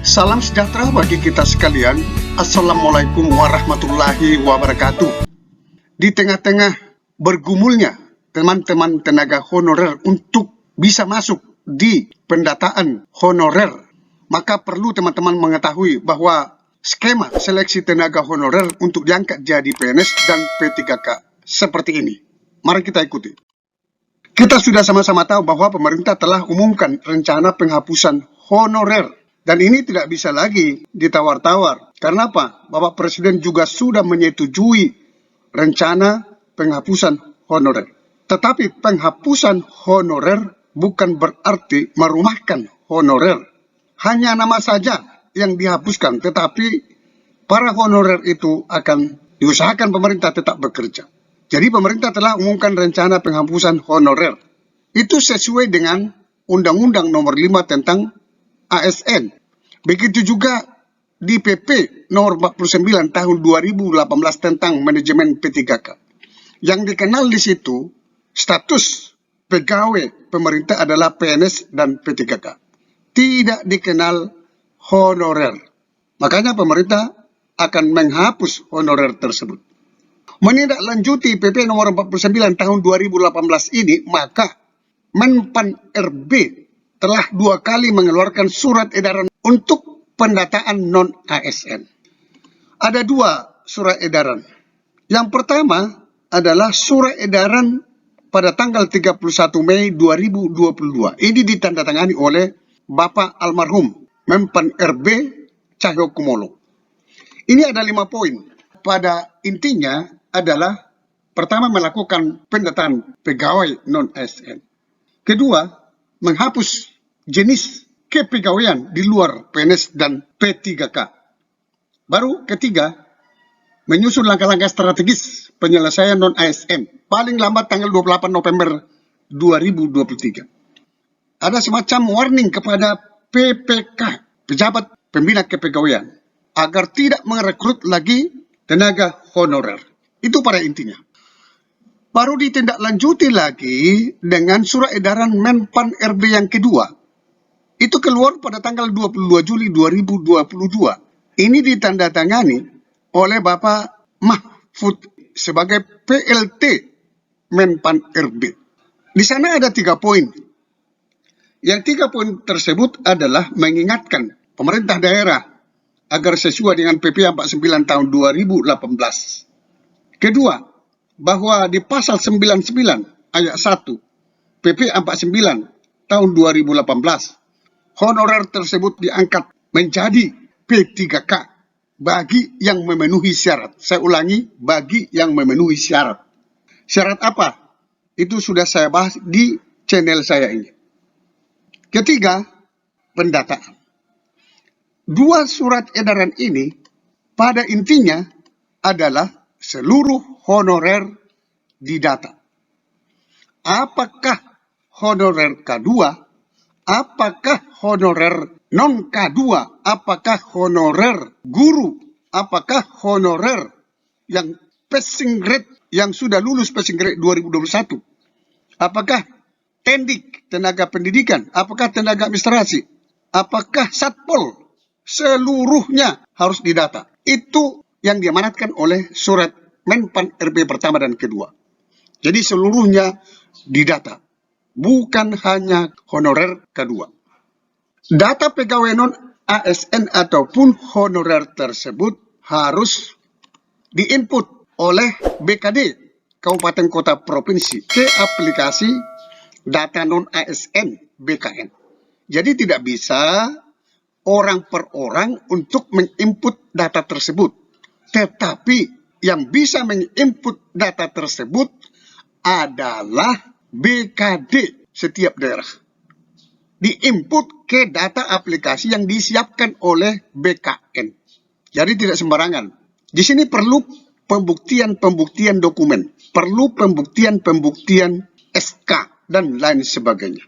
Salam sejahtera bagi kita sekalian. Assalamualaikum warahmatullahi wabarakatuh. Di tengah-tengah bergumulnya teman-teman tenaga honorer untuk bisa masuk di pendataan honorer, maka perlu teman-teman mengetahui bahwa skema seleksi tenaga honorer untuk diangkat jadi PNS dan P3K seperti ini. Mari kita ikuti. Kita sudah sama-sama tahu bahwa pemerintah telah umumkan rencana penghapusan honorer. Dan ini tidak bisa lagi ditawar-tawar. Karena apa? Bapak Presiden juga sudah menyetujui rencana penghapusan honorer. Tetapi penghapusan honorer bukan berarti merumahkan honorer. Hanya nama saja yang dihapuskan, tetapi para honorer itu akan diusahakan pemerintah tetap bekerja. Jadi pemerintah telah umumkan rencana penghapusan honorer. Itu sesuai dengan Undang-Undang Nomor 5 tentang ASN. Begitu juga di PP Nomor 49 tahun 2018 tentang manajemen P3K. Yang dikenal di situ status pegawai pemerintah adalah PNS dan P3K. Tidak dikenal honorer. Makanya pemerintah akan menghapus honorer tersebut. Menindaklanjuti PP Nomor 49 tahun 2018 ini, maka Menpan RB telah 2 kali mengeluarkan surat edaran untuk pendataan non-ASN. Ada 2 surat edaran. Yang pertama adalah surat edaran pada tanggal 31 Mei 2022. Ini ditandatangani oleh Bapak almarhum Menpan RB Cahyokumolo. Ini ada 5 poin. Pada intinya adalah pertama melakukan pendataan pegawai non-ASN. Kedua, menghapus jenis kepegawaian di luar PNS dan P3K. Baru ketiga, menyusun langkah-langkah strategis penyelesaian non-ASN paling lambat tanggal 28 November 2023. Ada semacam warning kepada PPK, pejabat pembina kepegawaian, agar tidak merekrut lagi tenaga honorer. Itu pada intinya. Baru ditindaklanjuti lagi dengan surat edaran Menpan RB yang kedua. Itu keluar pada tanggal 22 Juli 2022. Ini ditandatangani oleh Bapak Mahfud sebagai PLT Menpan RB. Di sana ada 3 poin. Yang 3 poin tersebut adalah mengingatkan pemerintah daerah agar sesuai dengan PP 49 tahun 2018. Kedua, bahwa di pasal 99 ayat 1 PP 49 tahun 2018 honorer tersebut diangkat menjadi P3K bagi yang memenuhi syarat. Saya ulangi, bagi yang memenuhi syarat. Syarat apa? Itu sudah saya bahas di channel saya ini. Ketiga, pendataan. 2 surat edaran ini pada intinya adalah seluruh honorer didata. Apakah honorer K2? Apakah honorer non-K2? Apakah honorer guru? Apakah honorer yang passing grade, yang sudah lulus passing grade 2021? Apakah tendik, tenaga pendidikan? Apakah tenaga administrasi? Apakah satpol? Seluruhnya harus didata. Itu yang diamanatkan oleh surat Menpan RB pertama dan kedua. Jadi seluruhnya didata. Bukan hanya honorer kedua. Data pegawai non-ASN ataupun honorer tersebut harus diinput oleh BKD Kabupaten Kota Provinsi ke aplikasi data non-ASN BKN. Jadi tidak bisa orang per orang untuk menginput data tersebut. Tetapi yang bisa menginput data tersebut adalah BKD setiap daerah. Diinput ke data aplikasi yang disiapkan oleh BKN. Jadi tidak sembarangan. Di sini perlu pembuktian dokumen. Perlu pembuktian SK dan lain sebagainya.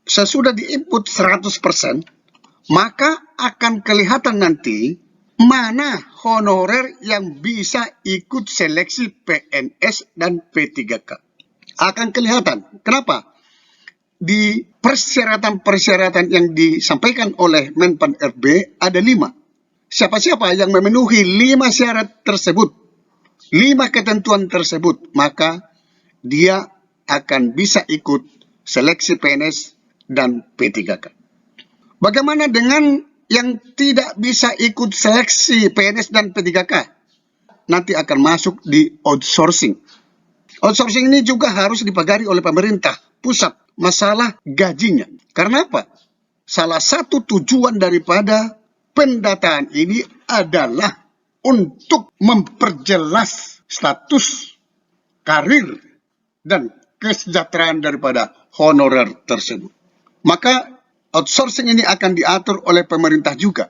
Sesudah diinput 100%, maka akan kelihatan nanti mana honorer yang bisa ikut seleksi PNS dan P3K. Akan kelihatan. Kenapa? Di persyaratan-persyaratan yang disampaikan oleh Menpan RB ada 5. Siapa-siapa yang memenuhi 5 syarat tersebut, 5 ketentuan tersebut, maka dia akan bisa ikut seleksi PNS dan P3K. Bagaimana dengan yang tidak bisa ikut seleksi PNS dan P3K? Nanti akan masuk di outsourcing. Outsourcing ini juga harus dipagari oleh pemerintah pusat, masalah gajinya. Karena apa? Salah satu tujuan daripada pendataan ini adalah untuk memperjelas status, karir, dan kesejahteraan daripada honorer tersebut. Maka outsourcing ini akan diatur oleh pemerintah juga.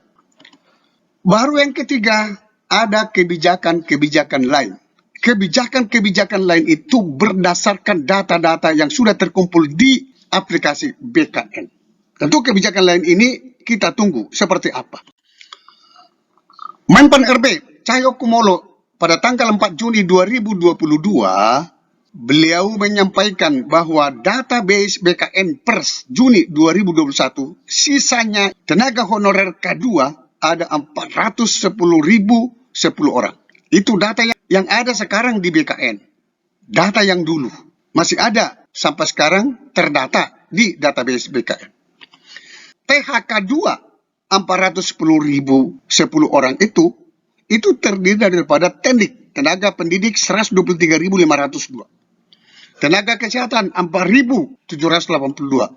Baru yang ketiga, ada kebijakan-kebijakan lain. Kebijakan-kebijakan lain itu berdasarkan data-data yang sudah terkumpul di aplikasi BKN. Tentu kebijakan lain ini kita tunggu seperti apa. Menpan RB Cahyokumolo pada tanggal 4 Juni 2022, beliau menyampaikan bahwa database BKN per Juni 2021, sisanya tenaga honorer K2 ada 410.010 orang. Itu data yang ada sekarang di BKN. Data yang dulu masih ada sampai sekarang terdata di database BKN. THK2 410.010 orang itu terdiri daripada teknik, tenaga pendidik 123.502. Tenaga kesehatan 4.782.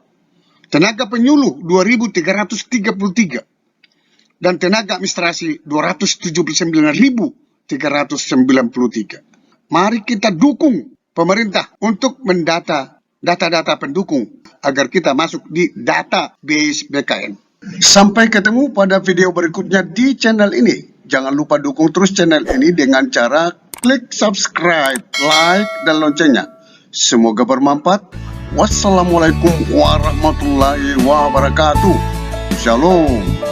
Tenaga penyuluh 2.333. Dan tenaga administrasi 279.393. Mari kita dukung pemerintah untuk mendata data-data pendukung agar kita masuk di database BKN. Sampai ketemu pada video berikutnya di channel ini. Jangan lupa dukung terus channel ini dengan cara klik subscribe, like, dan loncengnya. Semoga bermanfaat. Wassalamualaikum warahmatullahi wabarakatuh. Shalom.